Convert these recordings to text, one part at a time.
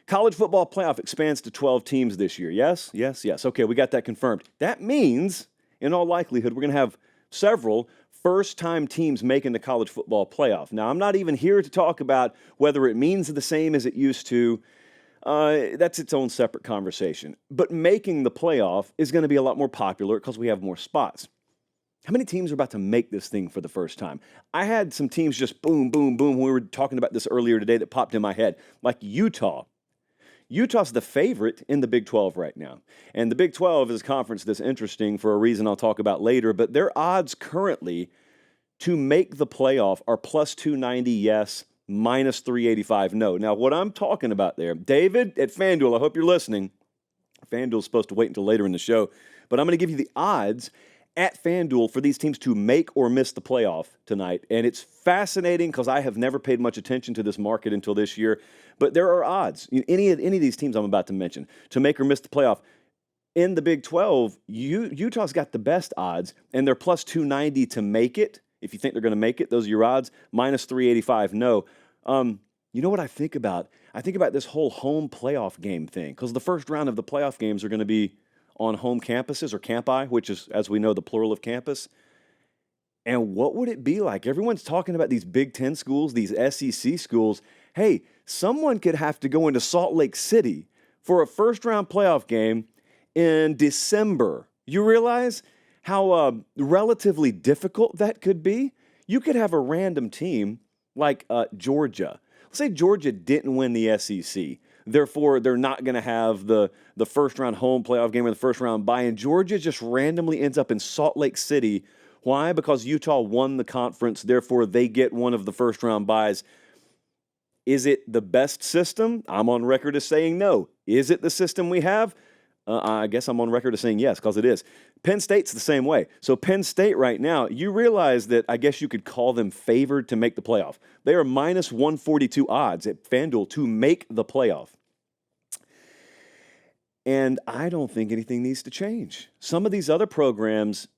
College football playoff expands to 12 teams this year. Yes, yes, yes. Okay, we got that confirmed. That means, in all likelihood, we're going to have several first-time teams making the college football playoff. Now, I'm not even here to talk about whether it means the same as it used to. That's its own separate conversation. But making the playoff is going to be a lot more popular because we have more spots. How many teams are about to make this thing for the first time? I had some teams just boom, boom, boom. We were talking about this earlier today that popped in my head, like Utah. Utah's the favorite in the Big 12 right now. And the Big 12 is a conference that's interesting for a reason I'll talk about later, but their odds currently to make the playoff are plus 290 yes, minus 385 no. Now, what I'm talking about there, David at FanDuel, I hope you're listening. FanDuel's supposed to wait until later in the show, but I'm going to give you the odds at FanDuel for these teams to make or miss the playoff tonight. And it's fascinating because I have never paid much attention to this market until this year. But there are odds. Any of these teams I'm about to mention to make or miss the playoff. In the Big 12, Utah's got the best odds, and they're plus 290 to make it. If you think they're going to make it, those are your odds. Minus 385, no. You know what I think about? I think about this whole home playoff game thing because the first round of the playoff games are going to be on home campuses or campi, which is, as we know, the plural of campus. And what would it be like? Everyone's talking about these Big Ten schools, these SEC schools. Hey, someone could have to go into Salt Lake City for a first-round playoff game in December. You realize how relatively difficult that could be? You could have a random team like Georgia. Let's say Georgia didn't win the SEC. Therefore, they're not going to have the first-round home playoff game or the first-round bye. And Georgia just randomly ends up in Salt Lake City. Why? Because Utah won the conference. Therefore, they get one of the first-round byes. Is it the best system? I'm on record as saying no. Is it the system we have? I guess I'm on record as saying yes, because it is. Penn State's the same way. So Penn State right now, you realize that I guess you could call them favored to make the playoff. They are minus 142 odds at FanDuel to make the playoff. And I don't think anything needs to change. Some of these other programs,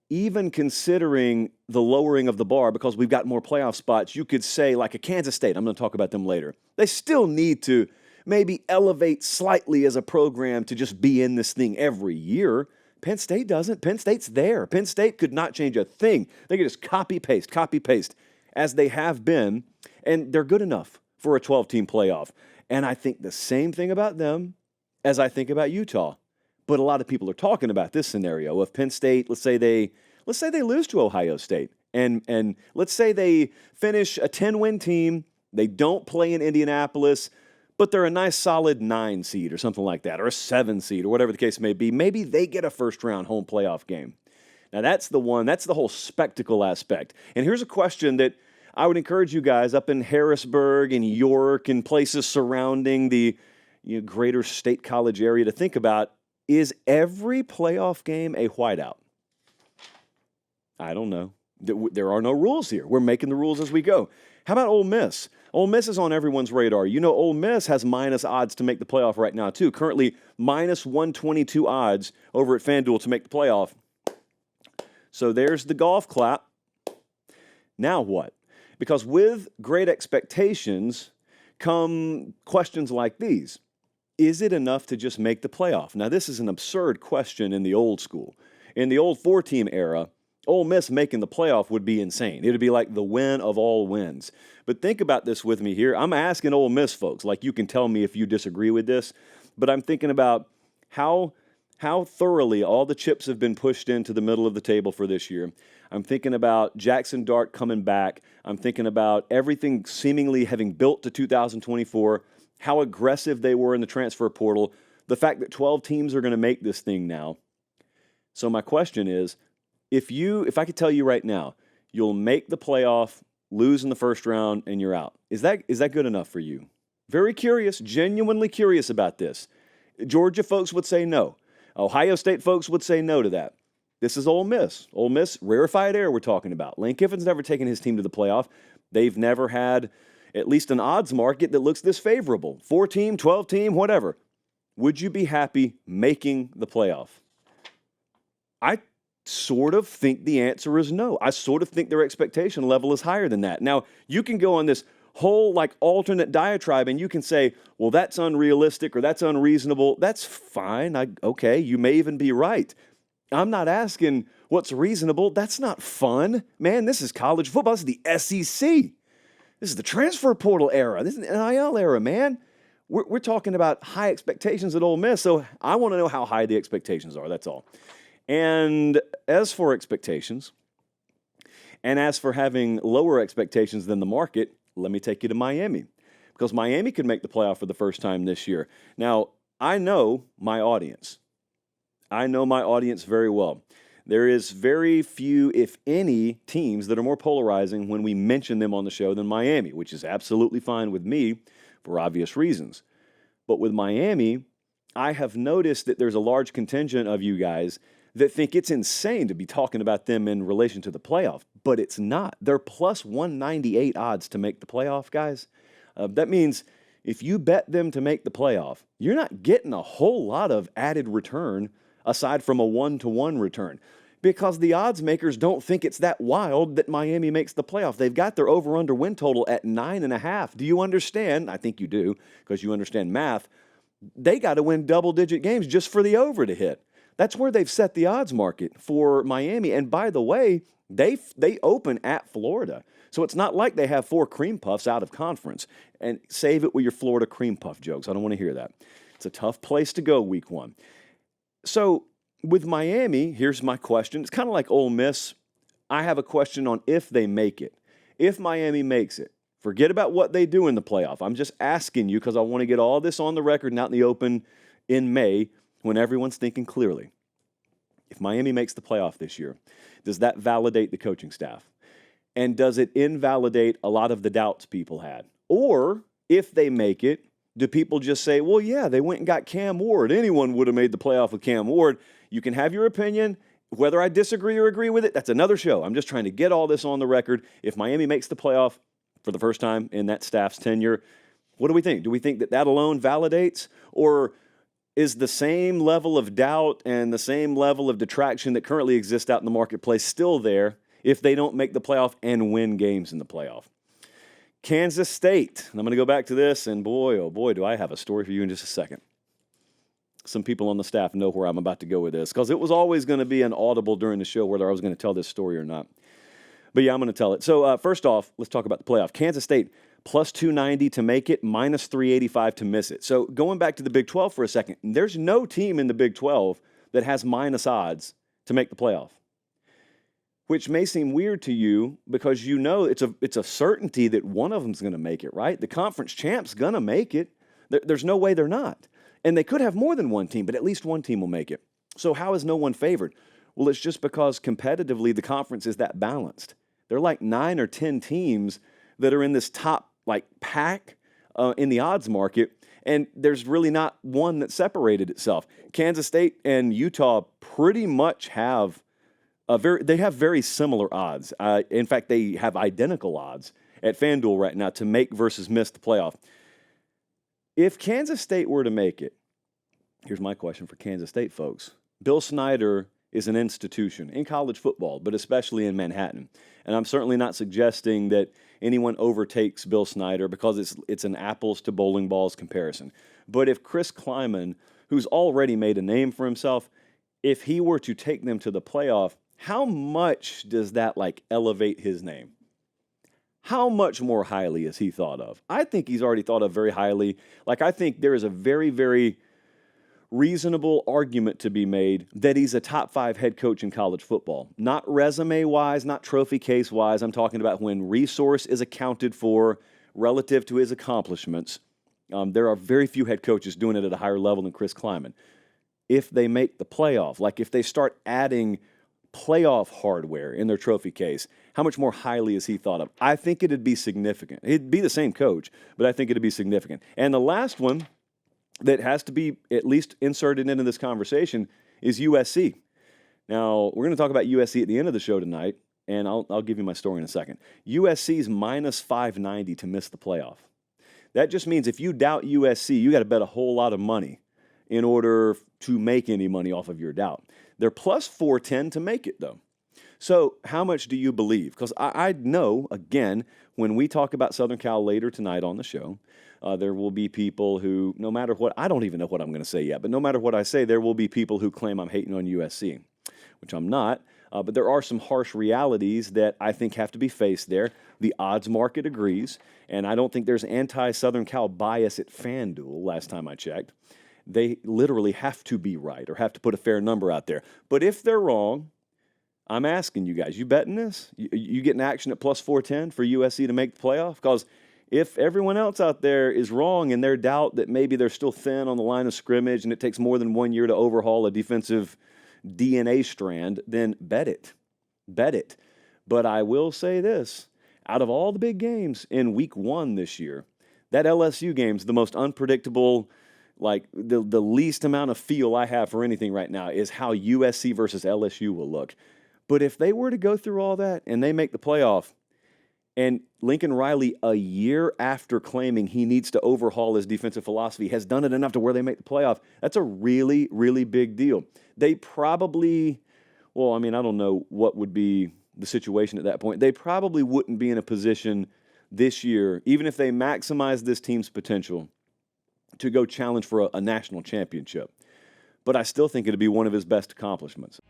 even considering the lowering of the bar because we've got more playoff spots, you could say like a Kansas State, I'm going to talk about them later, they still need to maybe elevate slightly as a program to just be in this thing every year. Penn State doesn't. Penn State's there. Penn State could not change a thing. They could just copy, paste, as they have been, and they're good enough for a 12-team playoff. And I think the same thing about them as I think about Utah. But a lot of people are talking about this scenario of Penn State, let's say they lose to Ohio State, and let's say they finish a 10-win team, they don't play in Indianapolis, but they're a nice solid 9 seed or something like that, or a 7 seed or whatever the case may be. Maybe they get a first-round home playoff game. Now, that's the whole spectacle aspect. And here's a question that I would encourage you guys up in Harrisburg and York and places surrounding the greater State College area to think about. Is every playoff game a whiteout? I don't know. There are no rules here. We're making the rules as we go. How about Ole Miss? Ole Miss is on everyone's radar. You know, Ole Miss has minus odds to make the playoff right now, too. Currently, minus 122 odds over at FanDuel to make the playoff. So there's the golf clap. Now what? Because with great expectations come questions like these. Is it enough to just make the playoff? Now, this is an absurd question in the old school. In the old 4-team era, Ole Miss making the playoff would be insane. It would be like the win of all wins. But think about this with me here. I'm asking Ole Miss folks, like you can tell me if you disagree with this, but I'm thinking about how thoroughly all the chips have been pushed into the middle of the table for this year. I'm thinking about Jackson Dart coming back. I'm thinking about everything seemingly having built to 2024, how aggressive they were in the transfer portal, the fact that 12 teams are going to make this thing now. So my question is, if I could tell you right now, you'll make the playoff, lose in the first round, and you're out. Is that good enough for you? Very curious, genuinely curious about this. Georgia folks would say no. Ohio State folks would say no to that. This is Ole Miss. Ole Miss, rarefied air we're talking about. Lane Kiffin's never taken his team to the playoff. They've never had at least an odds market that looks this favorable. 4-team, 12-team, whatever. Would you be happy making the playoff? I sort of think the answer is no. I sort of think their expectation level is higher than that. Now, you can go on this whole like alternate diatribe, and you can say, well, that's unrealistic or that's unreasonable. That's fine. Okay, you may even be right. I'm not asking what's reasonable. That's not fun. Man, this is college football. This is the SEC. This is the transfer portal era. This is the NIL era, man. We're talking about high expectations at Ole Miss, so I want to know how high the expectations are. That's all. And as for expectations, and as for having lower expectations than the market, let me take you to Miami, because Miami could make the playoff for the first time this year. Now, I know my audience. I know my audience very well. There is very few, if any, teams that are more polarizing when we mention them on the show than Miami, which is absolutely fine with me for obvious reasons. But with Miami, I have noticed that there's a large contingent of you guys that think it's insane to be talking about them in relation to the playoff, but it's not. They're plus 198 odds to make the playoff, guys. That means if you bet them to make the playoff, you're not getting a whole lot of added return aside from a 1-to-1 return, because the odds makers don't think it's that wild that Miami makes the playoff. They've got their over-under win total at 9.5. Do you understand? I think you do, because you understand math. They got to win double-digit games just for the over to hit. That's where they've set the odds market for Miami. And by the way, they open at Florida. So it's not like they have 4 cream puffs out of conference. And save it with your Florida cream puff jokes. I don't want to hear that. It's a tough place to go week 1. So with Miami, here's my question. It's kind of like Ole Miss. I have a question on if they make it. If Miami makes it, forget about what they do in the playoff. I'm just asking you because I want to get all this on the record and out in the open in May when everyone's thinking clearly. If Miami makes the playoff this year, does that validate the coaching staff? And does it invalidate a lot of the doubts people had? Or if they make it, do people just say, well, yeah, they went and got Cam Ward. Anyone would have made the playoff with Cam Ward. You can have your opinion. Whether I disagree or agree with it, that's another show. I'm just trying to get all this on the record. If Miami makes the playoff for the first time in that staff's tenure, what do we think? Do we think that that alone validates? Or is the same level of doubt and the same level of detraction that currently exists out in the marketplace still there if they don't make the playoff and win games in the playoff? Kansas State. And I'm going to go back to this, and boy, oh boy, do I have a story for you in just a second. Some people on the staff know where I'm about to go with this, because it was always going to be an audible during the show whether I was going to tell this story or not. But yeah, I'm going to tell it. So first off, let's talk about the playoff. Kansas State, plus 290 to make it, minus 385 to miss it. So going back to the Big 12 for a second, there's no team in the Big 12 that has minus odds to make the playoff, which may seem weird to you because you know it's a certainty that one of them's going to make it, right? The conference champ's going to make it. There's no way they're not. And they could have more than one team, but at least one team will make it. So how is no one favored? Well, it's just because competitively the conference is that balanced. There are like 9 or 10 teams that are in this top pack in the odds market, and there's really not one that separated itself. Kansas State and Utah pretty much have very similar odds. In fact, they have identical odds at FanDuel right now to make versus miss the playoff. If Kansas State were to make it, here's my question for Kansas State folks. Bill Snyder is an institution in college football, but especially in Manhattan. And I'm certainly not suggesting that anyone overtakes Bill Snyder because it's an apples to bowling balls comparison. But if Chris Kleiman, who's already made a name for himself, if he were to take them to the playoff, how much does that elevate his name? How much more highly is he thought of? I think he's already thought of very highly. I think there is a very, very reasonable argument to be made that he's a top 5 head coach in college football. Not resume-wise, not trophy case-wise. I'm talking about when resource is accounted for relative to his accomplishments. There are very few head coaches doing it at a higher level than Chris Kleiman. If they make the playoff, if they start adding playoff hardware in their trophy case, how much more highly is he thought of? I think it'd be significant. It'd be the same coach, but I think it'd be significant. And the last one that has to be at least inserted into this conversation is USC. Now, we're going to talk about USC at the end of the show tonight, and I'll give you my story in a second. USC's minus 590 to miss the playoff. That just means if you doubt USC, you got to bet a whole lot of money in order to make any money off of your doubt. They're plus 410 to make it, though. So, how much do you believe? Because I know, again, when we talk about Southern Cal later tonight on the show, there will be people who, no matter what, I don't even know what I'm going to say yet, but no matter what I say, there will be people who claim I'm hating on USC, which I'm not. But there are some harsh realities that I think have to be faced there. The odds market agrees, and I don't think there's anti-Southern Cal bias at FanDuel last time I checked. They literally have to be right or have to put a fair number out there. But if they're wrong, I'm asking you guys, you betting this? You getting action at plus 410 for USC to make the playoff? Because if everyone else out there is wrong and their doubt that maybe they're still thin on the line of scrimmage and it takes more than 1 year to overhaul a defensive DNA strand, then bet it. Bet it. But I will say this. Out of all the big games in week 1 this year, that LSU game's the most unpredictable. Like, the least amount of feel I have for anything right now is how USC versus LSU will look. But if they were to go through all that and they make the playoff, and Lincoln Riley, a year after claiming he needs to overhaul his defensive philosophy, has done it enough to where they make the playoff, that's a really, really big deal. They probably, well, I mean, I don't know what would be the situation at that point. They probably wouldn't be in a position this year, even if they maximize this team's potential, to go challenge for a national championship. But I still think it'd be one of his best accomplishments.